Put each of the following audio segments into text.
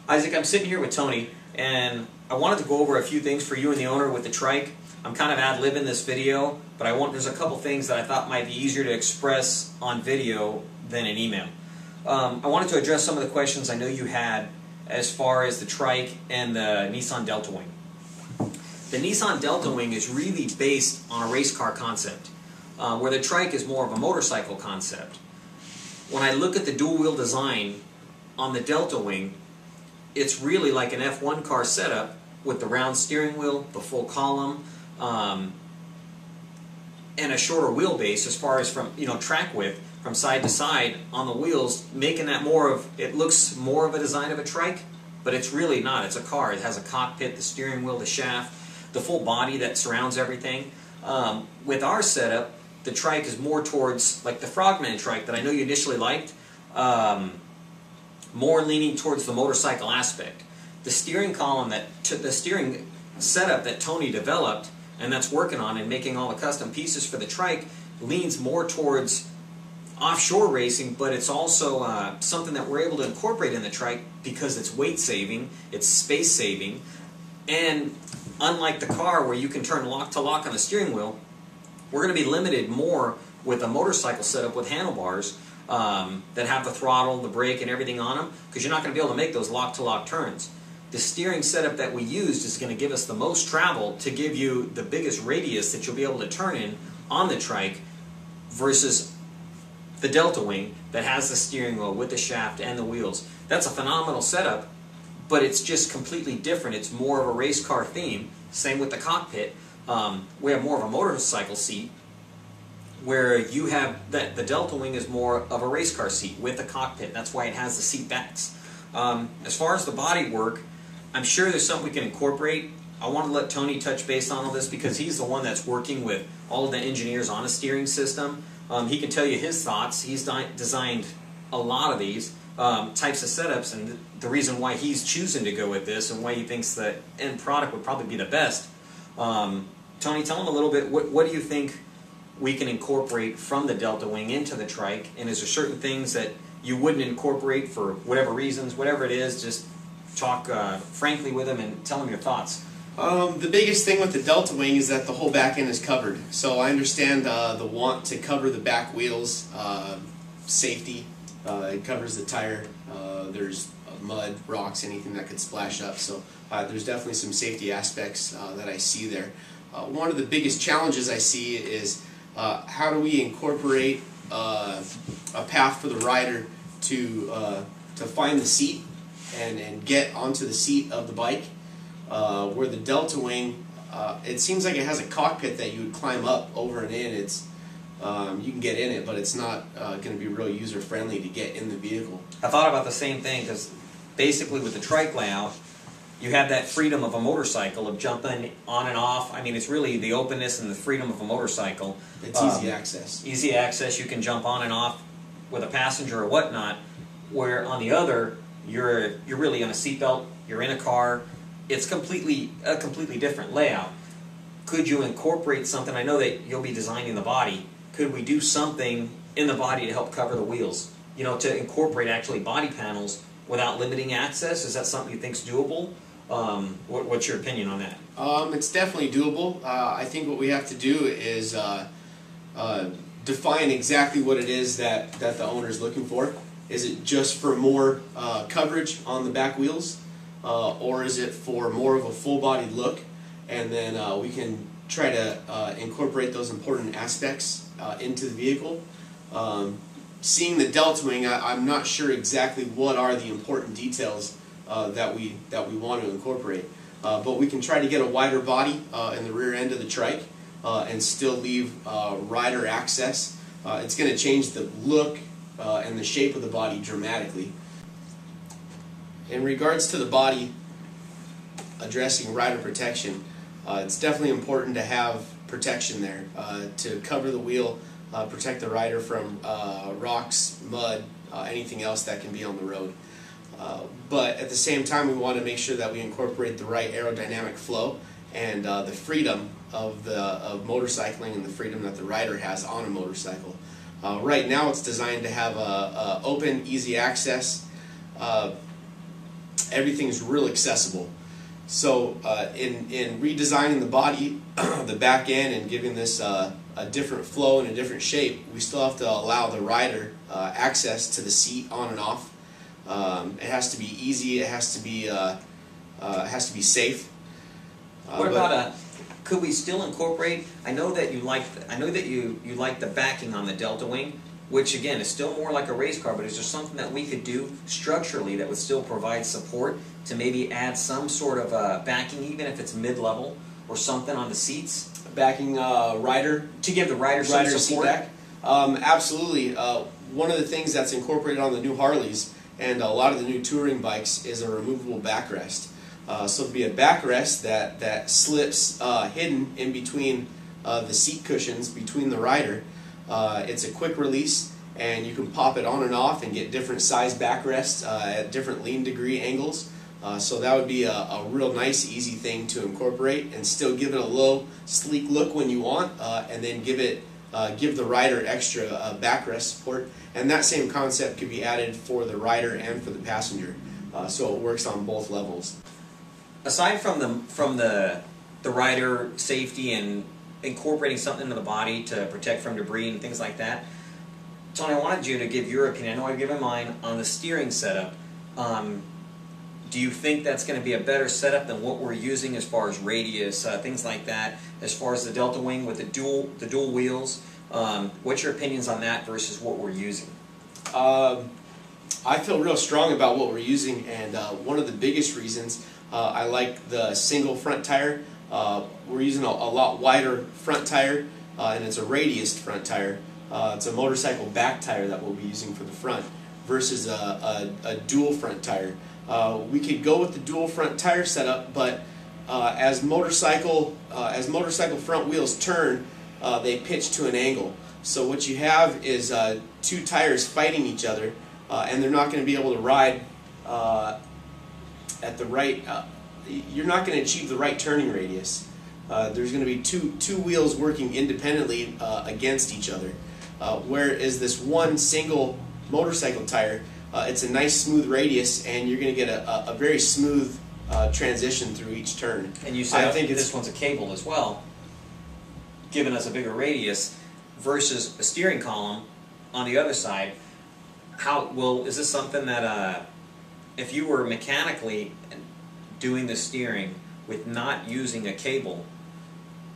Isaac, I'm sitting here with Tony, and I wanted to go over a few things for you and the owner with the trike. I'm kind of ad-libbing this video, but there's a couple things that I thought might be easier to express on video than in email. I wanted to address some of the questions I know you had as far as the trike and the Nissan Delta Wing. The Nissan Delta Wing is really based on a race car concept, where the trike is more of a motorcycle concept. When I look at the dual-wheel design on the Delta Wing, it's really like an F1 car setup with the round steering wheel, the full column, and a shorter wheelbase as far as from track width from side to side on the wheels, making that it looks more of a design of a trike, but it's really not. It's a car. It has a cockpit, the steering wheel, the shaft, the full body that surrounds everything. With our setup, the trike is more towards like the Frogman trike that I know you initially liked. More leaning towards the motorcycle aspect. The steering column the steering setup that Tony developed and that's working on and making all the custom pieces for the trike leans more towards offshore racing, but it's also something that we're able to incorporate in the trike because it's weight saving, it's space saving, and unlike the car where you can turn lock to lock on the steering wheel, we're going to be limited more with a motorcycle setup with handlebars that have the throttle, the brake, and everything on them, because you're not going to be able to make those lock-to-lock turns. The steering setup that we used is going to give us the most travel to give you the biggest radius that you'll be able to turn in on the trike versus the Delta Wing that has the steering wheel with the shaft and the wheels. That's a phenomenal setup, but it's just completely different. It's more of a race car theme. Same with the cockpit. We have more of a motorcycle seat, where you have the Delta Wing is more of a race car seat with a cockpit. That's why it has the seat backs. As far as the body work, I'm sure there's something we can incorporate. I want to let Tony touch base on all this because he's the one that's working with all of the engineers on a steering system. He can tell you his thoughts. He's designed a lot of these types of setups, and the reason why he's choosing to go with this and why he thinks the end product would probably be the best. Tony, tell him a little bit, what do you think we can incorporate from the Delta Wing into the trike, and is there certain things that you wouldn't incorporate for whatever reasons, whatever it is, just talk frankly with him and tell him your thoughts. The biggest thing with the Delta Wing is that the whole back end is covered. So I understand the want to cover the back wheels, safety, it covers the tire, there's mud, rocks, anything that could splash up. So there's definitely some safety aspects that I see there. One of the biggest challenges I see is how do we incorporate a path for the rider to find the seat and get onto the seat of the bike, where the Delta Wing, it seems like it has a cockpit that you would climb up over and in. It's you can get in it, but it's not going to be real user friendly to get in the vehicle. I thought about the same thing because basically with the trike layout, you have that freedom of a motorcycle of jumping on and off. I mean, it's really the openness and the freedom of a motorcycle. It's easy access. Easy access. You can jump on and off with a passenger or whatnot. Where on the other, you're really on a seatbelt. You're in a car. It's a completely different layout. Could you incorporate something? I know that you'll be designing the body. Could we do something in the body to help cover the wheels? To incorporate actually body panels without limiting access. Is that something you think's doable? What's your opinion on that? It's definitely doable. I think what we have to do is define exactly what it is that the owner is looking for. Is it just for more coverage on the back wheels, or is it for more of a full-bodied look? And then we can try to incorporate those important aspects into the vehicle. Seeing the Delta Wing, I'm not sure exactly what are the important details that we want to incorporate, but we can try to get a wider body in the rear end of the trike and still leave rider access. It's going to change the look and the shape of the body dramatically. In regards to the body, addressing rider protection, it's definitely important to have protection there to cover the wheel, protect the rider from rocks, mud, anything else that can be on the road. But at the same time, we want to make sure that we incorporate the right aerodynamic flow and the freedom of motorcycling and the freedom that the rider has on a motorcycle. Right now, it's designed to have open, easy access everything's real accessible. So in redesigning the body, the back end, and giving this a different flow and a different shape, we still have to allow the rider access to the seat on and off. It has to be easy. It has to be safe. What about could we still incorporate? I know that you like the backing on the Delta Wing, which again is still more like a race car. But is there something that we could do structurally that would still provide support to maybe add some sort of backing, even if it's mid-level or something on the seats? Backing rider To give the rider some support? Seat back? Absolutely. One of the things that's incorporated on the new Harleys and a lot of the new touring bikes is a removable backrest. So it'll be a backrest that slips hidden in between the seat cushions between the rider. It's a quick release, and you can pop it on and off and get different size backrests at different lean degree angles. So that would be a real nice, easy thing to incorporate and still give it a low, sleek look when you want, and then give the rider extra backrest support. And that same concept could be added for the rider and for the passenger, so it works on both levels. Aside from the rider safety and incorporating something into the body to protect from debris and things like that, Tony, I wanted you to give your opinion. I know I've given mine on the steering setup. Do you think that's going to be a better setup than what we're using as far as radius, things like that, as far as the Delta Wing with the dual wheels? What's your opinions on that versus what we're using? I feel real strong about what we're using, and one of the biggest reasons I like the single front tire. We're using a lot wider front tire, and it's a radiused front tire. It's a motorcycle back tire that we'll be using for the front versus a dual front tire. We could go with the dual front tire setup, but as motorcycle front wheels turn, they pitch to an angle. So what you have is two tires fighting each other, and they're not going to be able to ride at the right. You're not going to achieve the right turning radius. There's going to be two wheels working independently against each other. Whereas this one single motorcycle tire, it's a nice smooth radius, and you're going to get a very smooth transition through each turn. And you said I think this one's a cable as well, giving us a bigger radius versus a steering column on the other side. Is this something that if you were mechanically doing the steering with not using a cable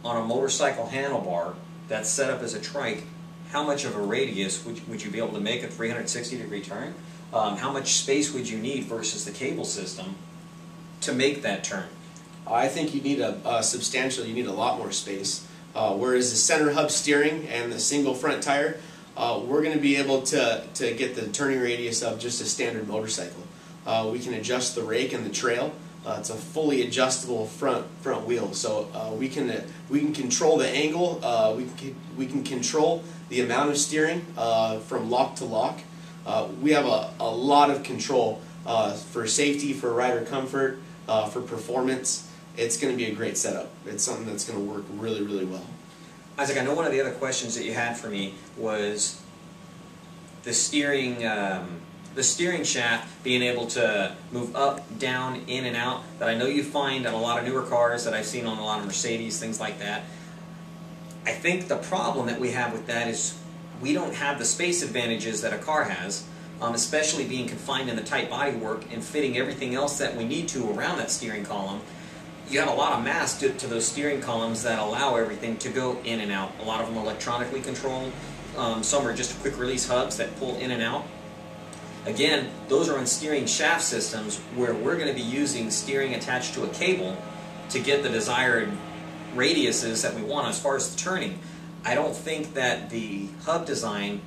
on a motorcycle handlebar that's set up as a trike, how much of a radius would you be able to make a 360-degree turn? How much space would you need versus the cable system to make that turn? I think you need you need a lot more space. Whereas the center hub steering and the single front tire, we're going to be able to get the turning radius of just a standard motorcycle. We can adjust the rake and the trail. It's a fully adjustable front wheel, so we can control the angle. We can control the amount of steering from lock to lock. We have a lot of control for safety, for rider comfort, for performance. It's going to be a great setup. It's something that's going to work really, really well. Isaac, I know one of the other questions that you had for me was the steering shaft being able to move up, down, in, and out, that I know you find on a lot of newer cars, that I've seen on a lot of Mercedes, things like that. I think the problem that we have with that is we don't have the space advantages that a car has, especially being confined in the tight bodywork and fitting everything else that we need to around that steering column. You have a lot of mass to those steering columns that allow everything to go in and out. A lot of them electronically controlled. Some are just quick release hubs that pull in and out. Again, those are on steering shaft systems where we're going to be using steering attached to a cable to get the desired radiuses that we want as far as the turning. I don't think that the hub design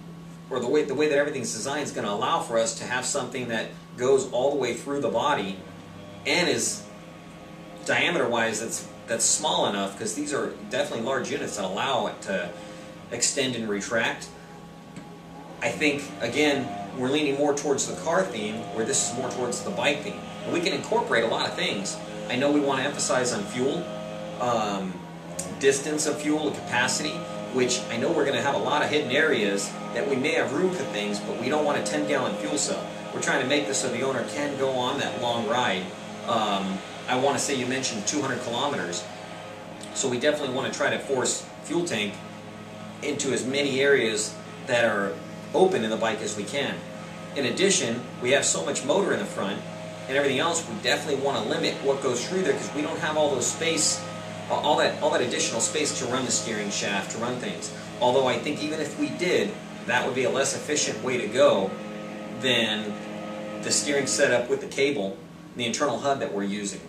or the way that everything's designed is going to allow for us to have something that goes all the way through the body and is diameter-wise that's small enough, because these are definitely large units that allow it to extend and retract. I think, again, we're leaning more towards the car theme, where this is more towards the bike theme. And we can incorporate a lot of things. I know we want to emphasize on fuel, distance of fuel, the capacity, which I know we're going to have a lot of hidden areas that we may have room for things, but we don't want a 10-gallon fuel cell. we're trying to make this so the owner can go on that long ride. I want to say you mentioned 200 kilometers, so we definitely want to try to force fuel tank into as many areas that are open in the bike as we can. In addition, we have so much motor in the front and everything else, we definitely want to limit what goes through there because we don't have all those space, all that additional space to run the steering shaft, to run things. Although I think even if we did, that would be a less efficient way to go than the steering setup with the cable, the internal HUD that we're using.